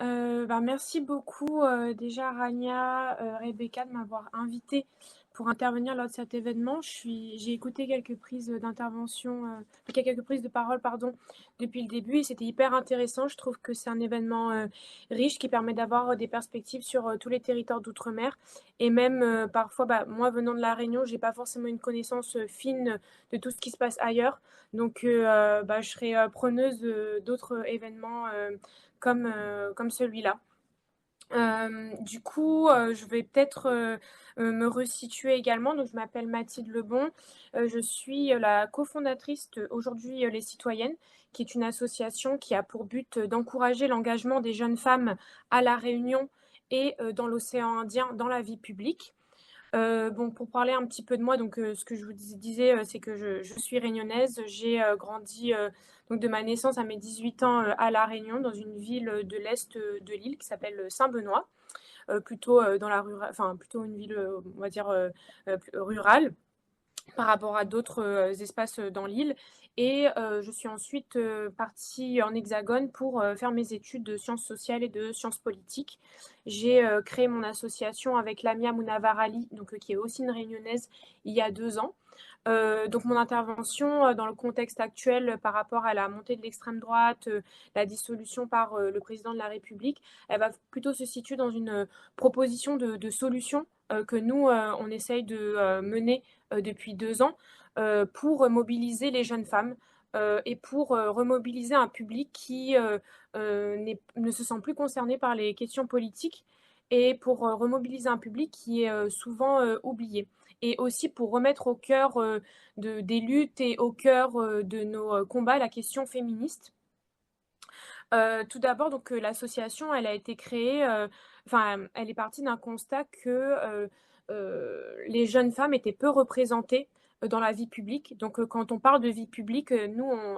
Merci beaucoup, déjà Rania, Rebecca de m'avoir invitée pour intervenir lors de cet événement. J'ai écouté quelques prises d'intervention, quelques prises de parole, pardon, depuis le début et c'était hyper intéressant. Je trouve que c'est un événement, riche qui permet d'avoir, des perspectives sur, tous les territoires d'outre-mer et même, parfois, moi venant de La Réunion, j'ai pas forcément une connaissance, fine de tout ce qui se passe ailleurs. Donc, je serais, preneuse, d'autres événements, comme celui-là. Du coup, je vais peut-être me resituer également. Donc, je m'appelle Mathilde Lebon. Je suis la cofondatrice de Aujourd'hui les Citoyennes, qui est une association qui a pour but d'encourager l'engagement des jeunes femmes à La Réunion et dans l'océan Indien dans la vie publique. Bon, pour parler un petit peu de moi, donc ce que je vous disais, c'est que je suis réunionnaise. J'ai grandi donc de ma naissance à mes 18 ans à La Réunion, dans une ville de l'est de l'île qui s'appelle Saint-Benoît, plutôt dans la enfin plutôt une ville, on va dire rurale par rapport à d'autres espaces dans l'île. Et je suis ensuite partie en Hexagone pour faire mes études de sciences sociales et de sciences politiques. J'ai créé mon association avec Lamia Mounavarali, donc, qui est aussi une réunionnaise, il y a 2 ans. Donc mon intervention dans le contexte actuel par rapport à la montée de l'extrême droite, la dissolution par le président de la République, elle va plutôt se situer dans une proposition de solution que nous, on essaye de mener depuis 2 ans pour mobiliser les jeunes femmes et pour remobiliser un public qui ne se sent plus concerné par les questions politiques et pour remobiliser un public qui est souvent oublié. Et aussi pour remettre au cœur des luttes et au cœur de nos combats la question féministe. Tout d'abord, donc l'association, elle a été créée, elle est partie d'un constat que les jeunes femmes étaient peu représentées dans la vie publique. Donc, quand on parle de vie publique, nous, on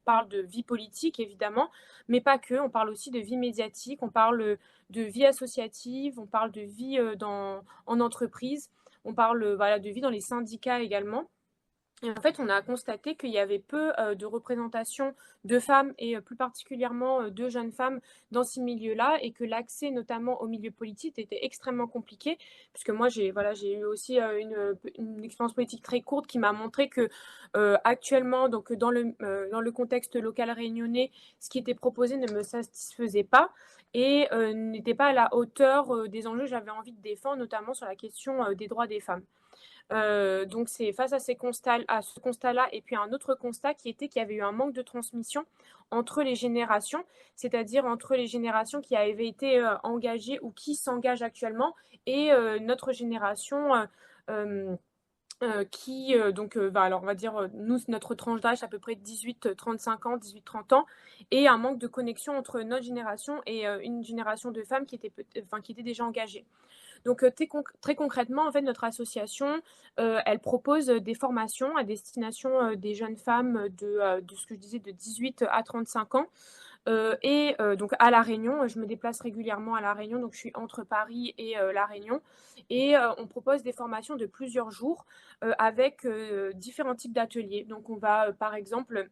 parle de vie politique, évidemment, mais pas que. On parle aussi de vie médiatique, on parle de vie associative, on parle de vie en entreprise, on parle voilà, de vie dans les syndicats également. Et en fait, on a constaté qu'il y avait peu de représentation de femmes et plus particulièrement de jeunes femmes dans ces milieux-là et que l'accès notamment au milieu politique était extrêmement compliqué puisque moi j'ai eu aussi une expérience politique très courte qui m'a montré que actuellement donc dans le contexte local réunionnais, ce qui était proposé ne me satisfaisait pas et n'était pas à la hauteur des enjeux que j'avais envie de défendre, notamment sur la question des droits des femmes. Donc c'est face à ce constat-là et puis un autre constat qui était qu'il y avait eu un manque de transmission entre les générations, c'est-à-dire entre les générations qui avaient été engagées ou qui s'engagent actuellement et notre génération qui alors on va dire nous notre tranche d'âge à peu près 18-35 ans, 18-30 ans et un manque de connexion entre notre génération et une génération de femmes qui étaient déjà engagées. Donc, très concrètement, en fait, notre association, elle propose des formations à destination des jeunes femmes de ce que je disais, de 18 à 35 ans. Donc à La Réunion, je me déplace régulièrement à La Réunion, donc je suis entre Paris et La Réunion. Et on propose des formations de plusieurs jours avec différents types d'ateliers. Donc on va, par exemple,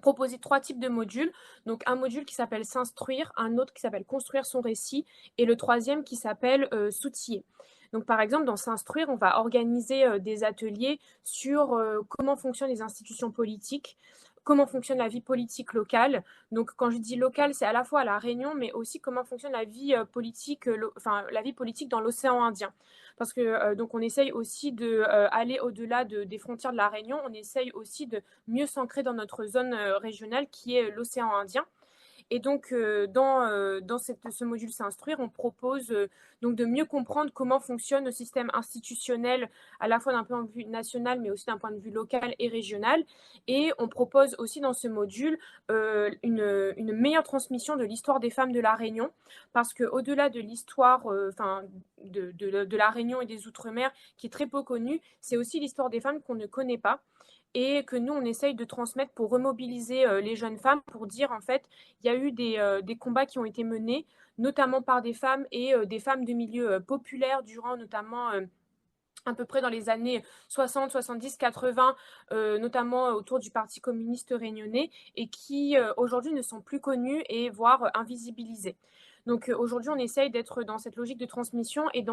proposer 3 types de modules. Donc un module qui s'appelle s'instruire, un autre qui s'appelle construire son récit et le troisième qui s'appelle s'outiller. Donc par exemple dans s'instruire, on va organiser des ateliers sur comment fonctionnent les institutions politiques, comment fonctionne la vie politique locale. Donc quand je dis locale, c'est à la fois à la Réunion, mais aussi comment fonctionne la vie politique, la vie politique dans l'océan Indien. Parce que donc on essaye aussi de aller au-delà des frontières de la Réunion. On essaye aussi de mieux s'ancrer dans notre zone régionale qui est l'océan Indien. Et donc, dans ce module S'instruire, on propose donc de mieux comprendre comment fonctionne le système institutionnel, à la fois d'un point de vue national, mais aussi d'un point de vue local et régional. Et on propose aussi dans ce module une meilleure transmission de l'histoire des femmes de la Réunion, parce qu'au-delà de l'histoire de la Réunion et des Outre-mer, qui est très peu connue, c'est aussi l'histoire des femmes qu'on ne connaît pas et que nous, on essaye de transmettre pour remobiliser les jeunes femmes, pour dire en fait, il y a eu des combats qui ont été menés, notamment par des femmes et des femmes de milieux populaires durant notamment à peu près dans les années 60, 70, 80, notamment autour du Parti communiste réunionnais, et qui aujourd'hui ne sont plus connus et voire invisibilisés. Donc aujourd'hui, on essaye d'être dans cette logique de transmission et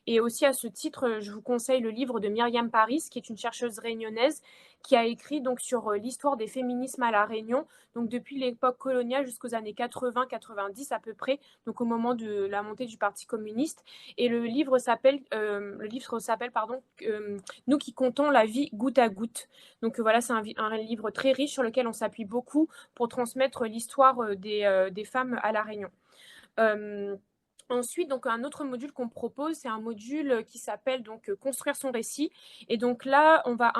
et aussi à ce titre, je vous conseille le livre de Myriam Paris, qui est une chercheuse réunionnaise, qui a écrit donc sur l'histoire des féminismes à La Réunion, donc depuis l'époque coloniale jusqu'aux années 80-90 à peu près, donc au moment de la montée du Parti communiste. Et le livre s'appelle pardon, Nous qui comptons la vie goutte à goutte. Donc voilà, c'est un livre très riche sur lequel on s'appuie beaucoup pour transmettre l'histoire des femmes à La Réunion. Euh, Ensuite, donc un autre module qu'on propose, c'est un module qui s'appelle donc construire son récit. Et donc là, on va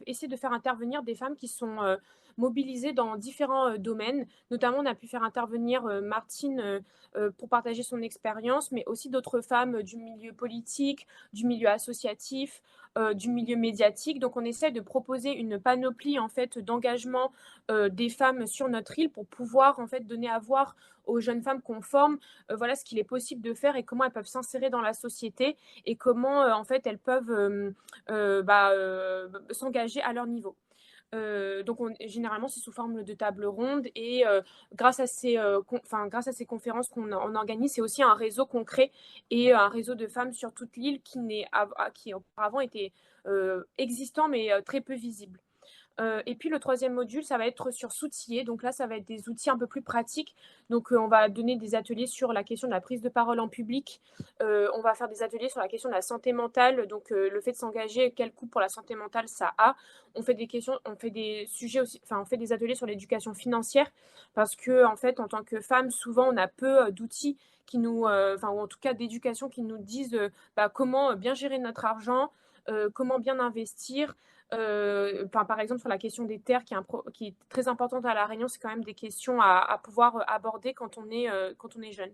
essayer de faire intervenir des femmes qui sont mobilisées dans différents domaines. Notamment, on a pu faire intervenir Martine pour partager son expérience, mais aussi d'autres femmes du milieu politique, du milieu associatif, du milieu médiatique. Donc, on essaie de proposer une panoplie en fait d'engagement des femmes sur notre île pour pouvoir en fait donner à voir aux jeunes femmes qu'on forme, voilà ce qu'il est possible de faire et comment elles peuvent s'insérer dans la société et comment en fait elles peuvent s'engager à leur niveau. Donc généralement c'est sous forme de table ronde et grâce à ces conférences on organise, c'est aussi un réseau concret et un réseau de femmes sur toute l'île qui auparavant était existant mais très peu visible. Et puis le troisième module, ça va être sur s'outiller. Donc là, ça va être des outils un peu plus pratiques. Donc on va donner des ateliers sur la question de la prise de parole en public. On va faire des ateliers sur la question de la santé mentale. Donc le fait de s'engager, quel coût pour la santé mentale ça a. On fait des sujets aussi, enfin on fait des ateliers sur l'éducation financière parce que en fait, en tant que femme, souvent on a peu d'outils qui ou en tout cas d'éducation qui nous disent comment bien gérer notre argent, comment bien investir. Par exemple, sur la question des terres, qui est très importante à La Réunion, c'est quand même des questions à pouvoir aborder quand on est jeune.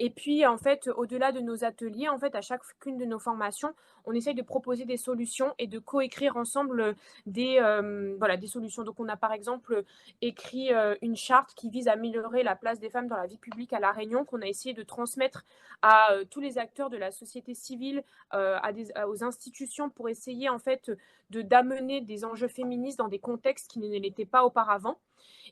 Et puis, en fait, au-delà de nos ateliers, en fait, à chacune de nos formations, on essaye de proposer des solutions et de coécrire ensemble des solutions. Donc, on a par exemple écrit une charte qui vise à améliorer la place des femmes dans la vie publique à La Réunion, qu'on a essayé de transmettre à tous les acteurs de la société civile, aux institutions, pour essayer en fait d'amener des enjeux féministes dans des contextes qui ne l'étaient pas auparavant.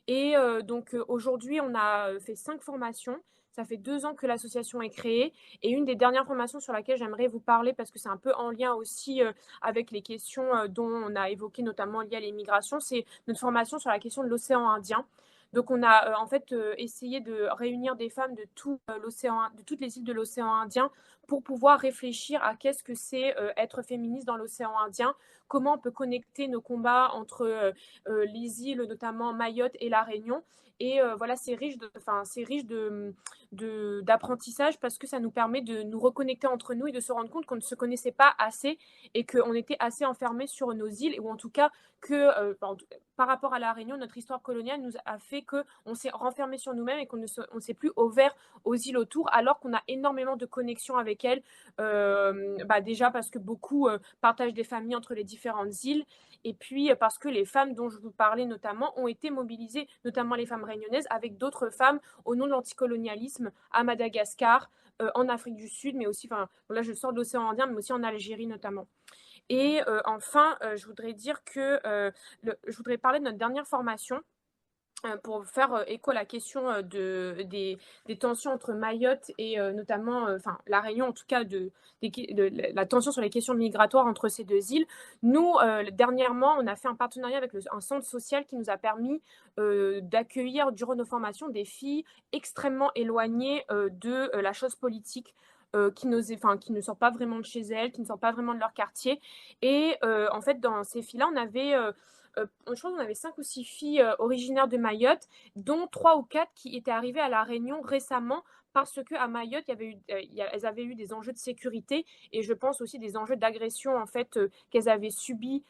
Et donc aujourd'hui, on a fait 5 formations. Ça fait 2 ans que l'association est créée. Et une des dernières formations sur laquelle j'aimerais vous parler, parce que c'est un peu en lien aussi avec les questions dont on a évoqué, notamment liées à l'immigration, c'est notre formation sur la question de l'océan Indien. Donc on a en fait essayé de réunir des femmes de toutes les îles de l'océan Indien pour pouvoir réfléchir à qu'est-ce que c'est être féministe dans l'océan Indien, comment on peut connecter nos combats entre les îles, notamment Mayotte et La Réunion. Et voilà, c'est riche d'apprentissage parce que ça nous permet de nous reconnecter entre nous et de se rendre compte qu'on ne se connaissait pas assez et qu'on était assez enfermés sur nos îles, ou en tout cas que par rapport à La Réunion, notre histoire coloniale nous a fait qu'on s'est renfermé sur nous-mêmes et qu'on ne s'est plus ouvert aux îles autour, alors qu'on a énormément de connexions avec elles. Déjà parce que beaucoup partagent des familles entre les différentes îles, et puis parce que les femmes dont je vous parlais notamment ont été mobilisées, notamment les femmes réunionnaises, avec d'autres femmes au nom de l'anticolonialisme à Madagascar, en Afrique du Sud, mais aussi, là je sors de l'océan Indien, mais aussi en Algérie notamment. Et enfin, je voudrais dire que je voudrais parler de notre dernière formation pour faire écho à la question des tensions entre Mayotte et notamment, La Réunion, en tout cas, la tension sur les questions migratoires entre ces deux îles. Nous, dernièrement, on a fait un partenariat avec un centre social qui nous a permis d'accueillir durant nos formations des filles extrêmement éloignées de la chose politique. Qui ne sortent pas vraiment de chez elles, qui ne sortent pas vraiment de leur quartier. Et en fait, dans ces filles-là, on avait je crois qu'on avait 5 ou 6 filles originaires de Mayotte, dont 3 ou 4 qui étaient arrivées à La Réunion récemment parce qu'à Mayotte, elles avaient eu des enjeux de sécurité et je pense aussi des enjeux d'agression en fait qu'elles avaient subis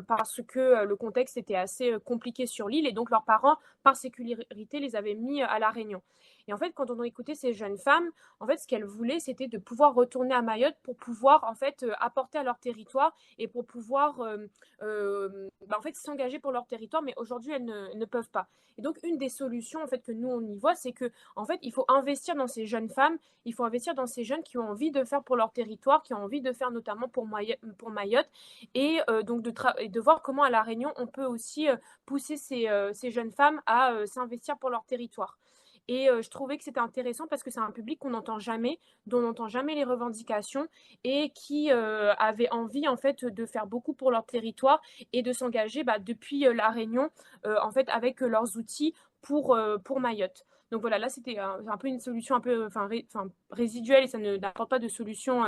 parce que le contexte était assez compliqué sur l'île, et donc leurs parents, par sécurité, les avaient mis à La Réunion. Et en fait, quand on a écouté ces jeunes femmes, en fait, ce qu'elles voulaient, c'était de pouvoir retourner à Mayotte pour pouvoir en fait apporter à leur territoire et pour pouvoir en fait s'engager pour leur territoire, mais aujourd'hui elles ne peuvent pas. Et donc une des solutions en fait que nous on y voit, c'est que en fait il faut investir dans dans ces jeunes femmes, il faut investir dans ces jeunes qui ont envie de faire pour leur territoire, qui ont envie de faire notamment pour Mayotte, et donc de voir comment à La Réunion, on peut aussi pousser ces jeunes femmes à s'investir pour leur territoire. Et je trouvais que c'était intéressant parce que c'est un public qu'on n'entend jamais, dont on n'entend jamais les revendications et qui avait envie en fait de faire beaucoup pour leur territoire et de s'engager depuis La Réunion en fait avec leurs outils pour Mayotte. Donc voilà, là c'était un peu une solution un peu résiduelle et ça n'apporte pas de solution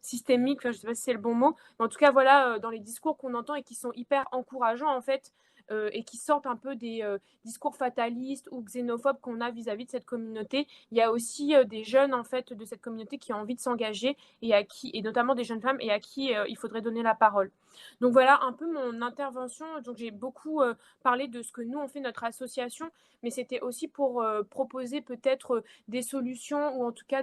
systémique, enfin, je ne sais pas si c'est le bon mot, mais en tout cas voilà, dans les discours qu'on entend et qui sont hyper encourageants en fait, et qui sortent un peu des discours fatalistes ou xénophobes qu'on a vis-à-vis de cette communauté. Il y a aussi des jeunes en fait de cette communauté qui ont envie de s'engager et notamment des jeunes femmes et à qui il faudrait donner la parole. Donc voilà un peu mon intervention. Donc j'ai beaucoup parlé de ce que nous on fait notre association, mais c'était aussi pour proposer peut-être des solutions ou en tout cas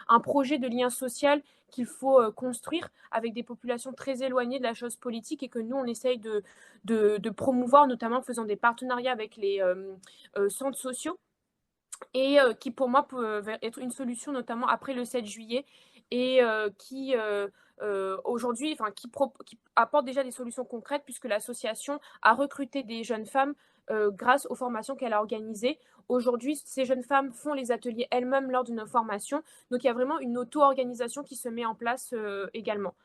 un projet de lien social qu'il faut construire avec des populations très éloignées de la chose politique et que nous on essaye de promouvoir, notamment en faisant des partenariats avec les centres sociaux et qui pour moi peut être une solution notamment après le 7 juillet et qui aujourd'hui, qui apporte déjà des solutions concrètes puisque l'association a recruté des jeunes femmes grâce aux formations qu'elle a organisées. Aujourd'hui, ces jeunes femmes font les ateliers elles-mêmes lors de nos formations. Donc il y a vraiment une auto-organisation qui se met en place également.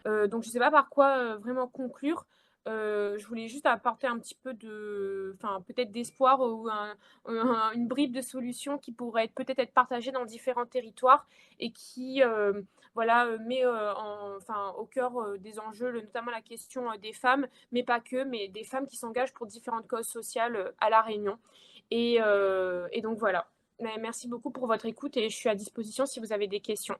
Donc je ne sais pas par quoi vraiment conclure. Je voulais juste apporter un petit peu peut-être d'espoir ou une bribe de solution qui pourrait peut-être être partagée dans différents territoires et qui voilà, met au cœur des enjeux, notamment la question des femmes, mais pas que, mais des femmes qui s'engagent pour différentes causes sociales à La Réunion. Et donc voilà. Mais merci beaucoup pour votre écoute et je suis à disposition si vous avez des questions.